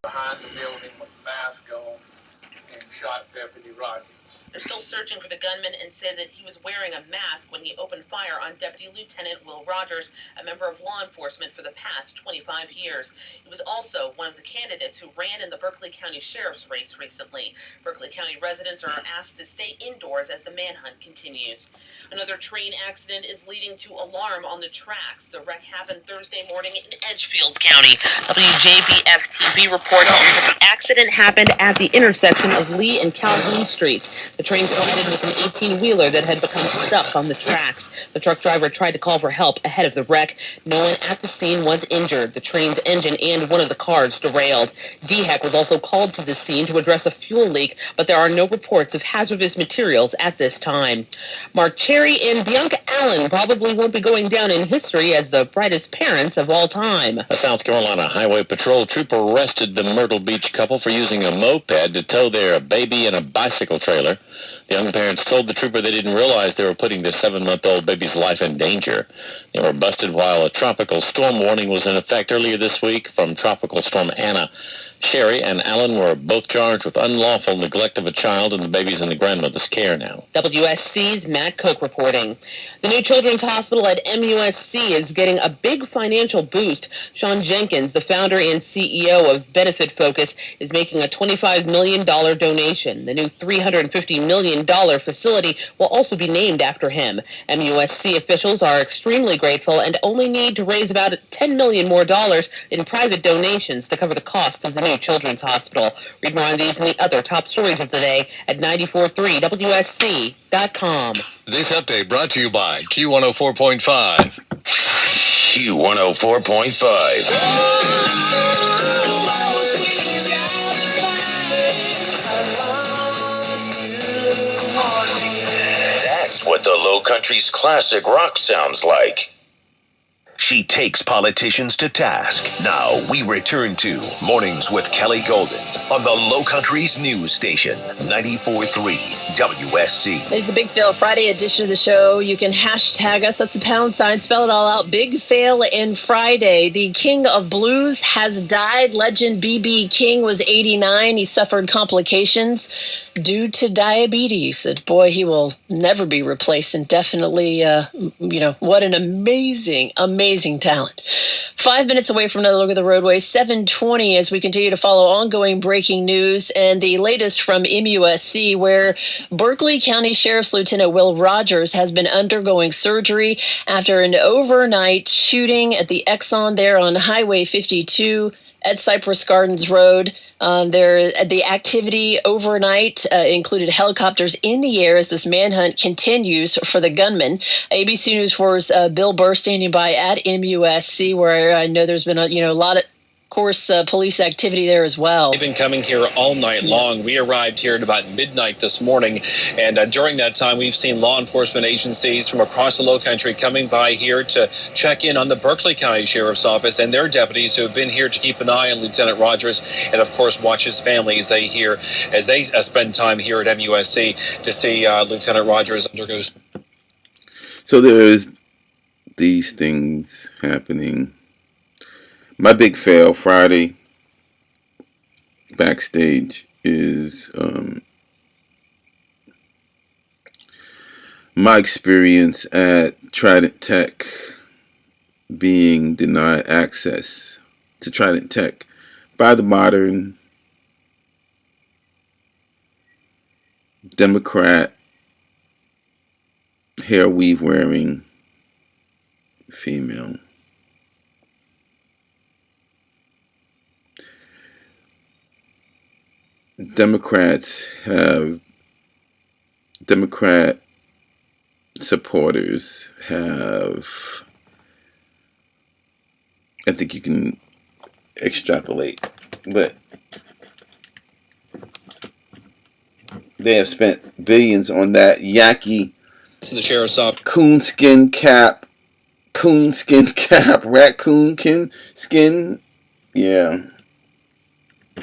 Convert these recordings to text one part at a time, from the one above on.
behind the building with a mask on and shot Deputy Rogers. They're still searching for the gunman and say that he was wearing a mask when he opened fire on Deputy Lieutenant Will Rogers, a member of law enforcement for the past 25 years. He was also one of the candidates who ran in the Berkeley County Sheriff's race recently. Berkeley County residents are asked to stay indoors as the manhunt continues. Another train accident is leading to alarm on the tracks. The wreck happened Thursday morning in Edgefield County. WJBF-TV reports that the accident happened at the intersection of Lee and Calhoun Streets. The train collided with an 18-wheeler that had become stuck on the tracks. The truck driver tried to call for help ahead of the wreck. No one at the scene was injured. The train's engine and one of the cars derailed. DHEC was also called to the scene to address a fuel leak, but there are no reports of hazardous materials at this time. Mark Cherry and Bianca Allen probably won't be going down in history as the brightest parents of all time. A South Carolina Highway Patrol trooper arrested the Myrtle Beach couple for using a moped to tow their baby in a bicycle trailer. The young parents told the trooper they didn't realize they were putting their 7-month-old baby's life in danger. They were busted while a tropical storm warning was in effect earlier this week from Tropical Storm Anna. Sherry and Allen were both charged with unlawful neglect of a child, and the baby's in the grandmother's care now. WSC's Matt Cook reporting. The new children's hospital at MUSC is getting a big financial boost. Sean Jenkins, the founder and CEO of Benefit Focus, is making a $25 million donation. The new $350 million facility will also be named after him. MUSC officials are extremely grateful and only need to raise about $10 million more in private donations to cover the cost of the new children's hospital. Read more on these and the other top stories of the day at 943WSC.com. This update brought to you by Q104.5. That's what the Low Country's classic rock sounds like. She takes politicians to task. Now we return to Mornings with Kelly Golden on the Low Country's news station, 94.3 WSC. It's a Big Fail Friday edition of the show. You can hashtag us. That's a #, spell it all out. Big Fail in Friday. The king of blues has died. Legend B.B. King was 89. He suffered complications due to diabetes. And boy, he will never be replaced. And definitely, what an amazing talent. 5 minutes away from another look at the roadway, 7:20 as we continue to follow ongoing breaking news and the latest from MUSC, where Berkeley County Sheriff's Lieutenant Will Rogers has been undergoing surgery after an overnight shooting at the Exxon there on Highway 52 at Cypress Gardens Road. The activity overnight included helicopters in the air as this manhunt continues for the gunman. ABC News 4's Bill Burr standing by at MUSC, where I know there's been a lot of course, police activity there as well. They've been coming here all night long. We arrived here at about midnight this morning, and during that time, we've seen law enforcement agencies from across the Low Country coming by here to check in on the Berkeley County Sheriff's Office and their deputies who have been here to keep an eye on Lieutenant Rogers and, of course, watch his family as they spend time here at MUSC to see Lieutenant Rogers undergoes. So there's these things happening. My big fail Friday backstage is my experience at Trident Tech being denied access to Trident Tech by the modern Democrat hair weave wearing female. Democrat supporters have, I think you can extrapolate, but they have spent billions on that yaki to the sheriff's office. Coonskin cap, raccoon skin, yeah.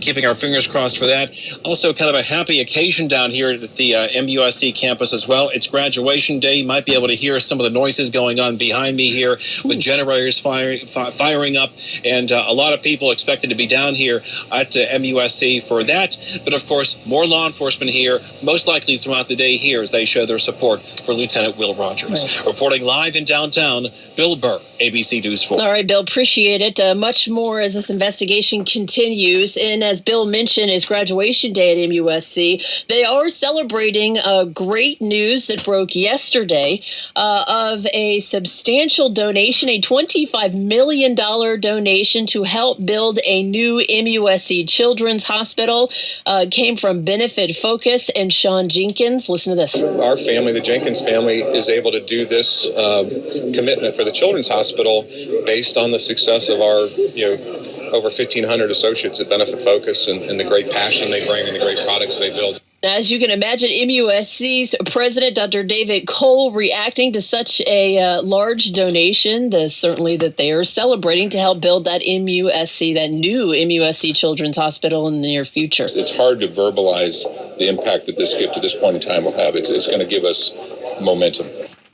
Keeping our fingers crossed for that. Also, kind of a happy occasion down here at the MUSC campus as well. It's graduation day. You might be able to hear some of the noises going on behind me here with generators firing up, and a lot of people expected to be down here at MUSC for that. But of course, more law enforcement here, most likely throughout the day here as they show their support for Lieutenant Will Rogers. Right. Reporting live in downtown, Bill Burr, ABC News 4. All right, Bill, appreciate it. Much more as this investigation continues. And as Bill mentioned, is graduation day at MUSC. They are celebrating great news that broke yesterday of a substantial donation, a $25 million donation to help build a new MUSC Children's Hospital. Came from Benefit Focus and Sean Jenkins. Listen to this. Our family, the Jenkins family, is able to do this commitment for the Children's Hospital based on the success of our, over 1,500 associates at Benefit Focus and the great passion they bring and the great products they build. As you can imagine, MUSC's president, Dr. David Cole, reacting to such a large donation, certainly that they are celebrating to help build that MUSC, that new MUSC Children's Hospital in the near future. It's hard to verbalize the impact that this gift to this point in time will have. It's going to give us momentum.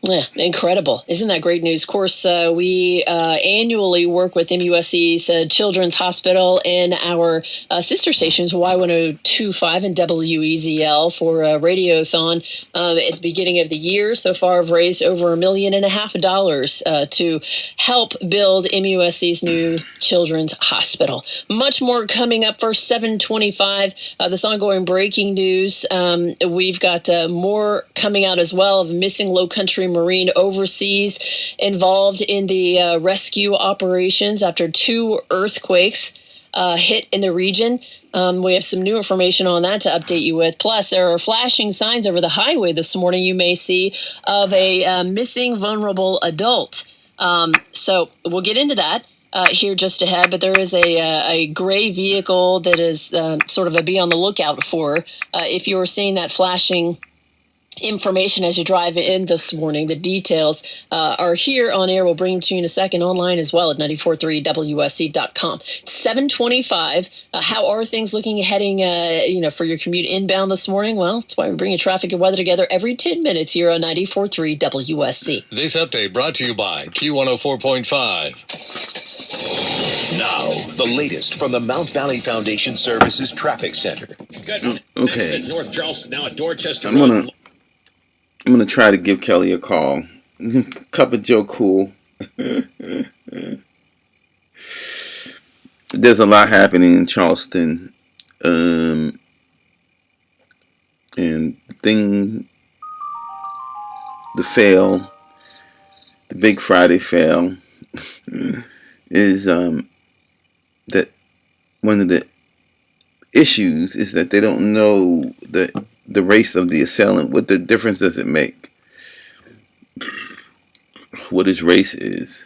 Yeah, incredible. Isn't that great news? Of course, we annually work with MUSC's Children's Hospital and our sister stations, Y1025 and WEZL, for a radiothon at the beginning of the year. So far, I've raised over $1.5 million to help build MUSC's new Children's Hospital. Much more coming up. First, 7:25, this ongoing breaking news. We've got more coming out as well of missing Low Country Marine overseas involved in the rescue operations after 2 earthquakes hit in the region. We have some new information on that to update you with. Plus, there are flashing signs over the highway this morning you may see of a missing vulnerable adult. So we'll get into that here just ahead, but there is a gray vehicle that is sort of a be on the lookout for. If you're seeing that flashing information as you drive in this morning, the details are here on air. We'll bring them to you in a second, online as well at 943wsc.com. 7:25. How are things looking heading for your commute inbound this morning? Well, that's why we bring traffic and weather together every 10 minutes here on 94.3 WSC. This update brought to you by Q104.5. Now, the latest from the Mount Valley Foundation Services Traffic Center. Okay. North Charleston, now at Dorchester. I'm gonna try to give Kelly a call. Cup of Joe Cool. There's a lot happening in Charleston. And the Big Friday fail, is that one of the issues is that they don't know the race of the assailant. What the difference does it make? What his race is.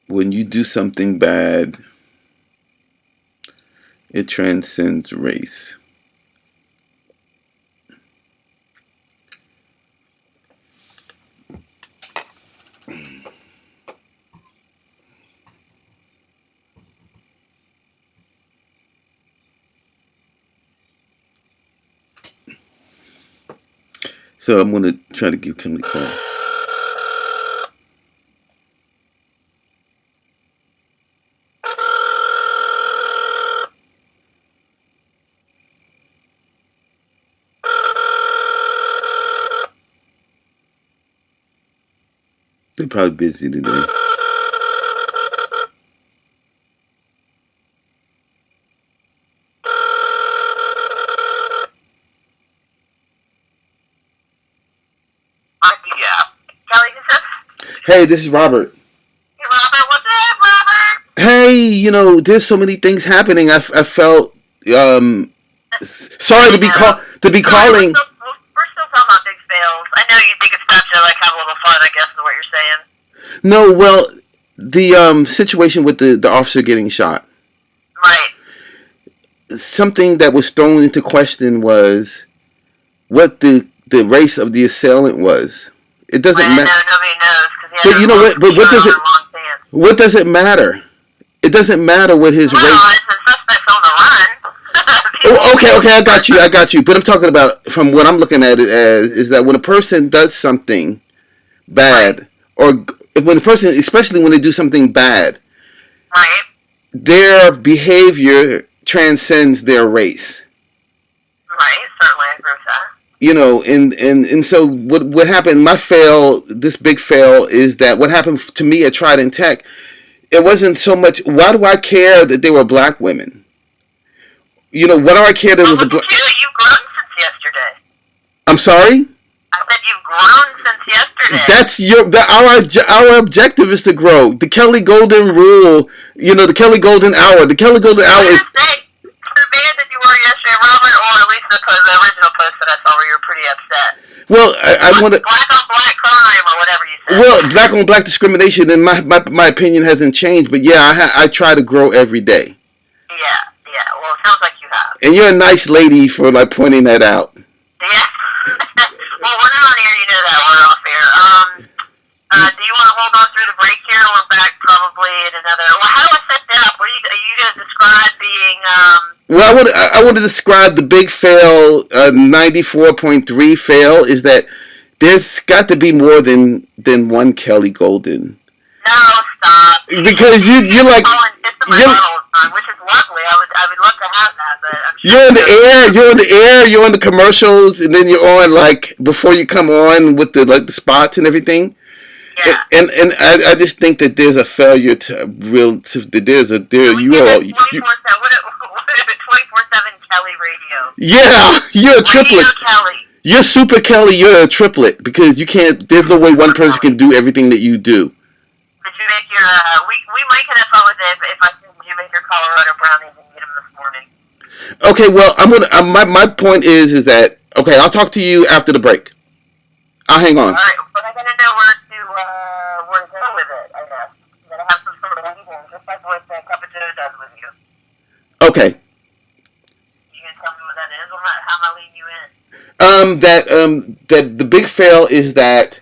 When you do something bad, it transcends race. So I'm going to try to give Kelly a call. They're probably busy today. Hey, this is Robert. Hey, Robert, what's up, Robert? Hey, there's so many things happening. I felt sorry to be calling. We're still talking about big fails. I know you think it's best to have a little fun, I guess, is what you're saying. No, well, the situation with the officer getting shot. Right. Something that was thrown into question was what the race of the assailant was. It doesn't matter. Nobody knows. But you know what? But what does it matter? It doesn't matter what his race. It's the suspects on the run. Okay, I got you. But I'm talking about, from what I'm looking at it as, is that when a person does something bad, or when a person, especially when they do something bad, Right. their behavior transcends their race. Right, certainly I agree with that. You know, and so what happened, this big fail, is that what happened to me at Trident Tech, it wasn't so much, why do I care that they were black women? You know, what do I care that it was a black... You've grown since yesterday. I'm sorry? I said you've grown since yesterday. That's our objective is to grow. The Kelly Golden rule, you know, the Kelly Golden hour. The Kelly Golden hour is... The band that you were yesterday, Robert, or at least the original post that I saw where you were pretty upset. Well, I want to... Black on black crime, or whatever you said. Well, black on black discrimination, and my opinion hasn't changed, but yeah, I try to grow every day. Yeah, well, it sounds like you have. And you're a nice lady for, like, pointing that out. Yeah. Well, we're not on air, you know that. We're off air. Do you want to hold on through the break here? We're back probably in another... Well, how do I set that up? What are you going to describe being... Well, I want to describe the big fail, 94.3 fail, is that there's got to be more than one Kelly Golden. No, stop. Because you're like... Which is lovely. I would love to have that, but I'm sure... You're on the air, you're on the commercials, and then you're on, like, before you come on with the spots and everything. Yeah. And I just think that there's a failure you 24/7 Kelly radio. Yeah, you're a triplet. Radio Kelly. You're Super Kelly, you're a triplet, because you can't, there's no way one person can do everything that you do. Did you make your, we might get up with it if I think you make your Colorado brownies and eat them this morning. Okay, well, my point is that, okay, I'll talk to you after the break. I'll hang on. Alright, but I gotta know where to go with it, I guess. You gotta have some sort of lead-in, just like what Cup of Joe does with you. Okay. You gonna tell me what that is? How am I leading you in? That the big fail is that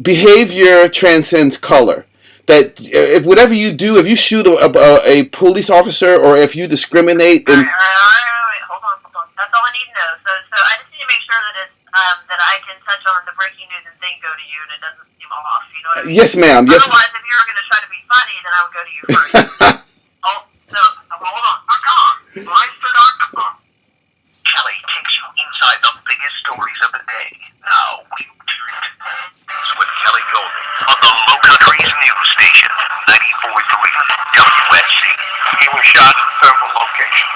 behavior transcends color. That if whatever you do, if you shoot a police officer, or if you discriminate, Alright, hold on. That's all I need to know. So I just need to make sure that it's that I can touch on the breaking news and thing go to you, and it doesn't seem off. You know what I mean? Yes, ma'am. Yes. Otherwise, if you were going to try to be funny, then I would go to you first. Hold on. Kelly takes you inside the biggest stories of the day. Now we turn with Kelly Golden on the Low Country's news station, 94.3 WSC. He was shot in several locations.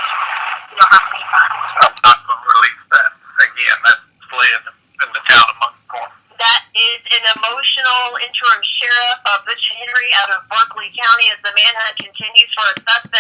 I'm not going to release that. Again, that's in the town of Mgtow. That is an emotional interim sheriff, Butch Henry, out of Berkeley County, as the manhunt continues for a suspect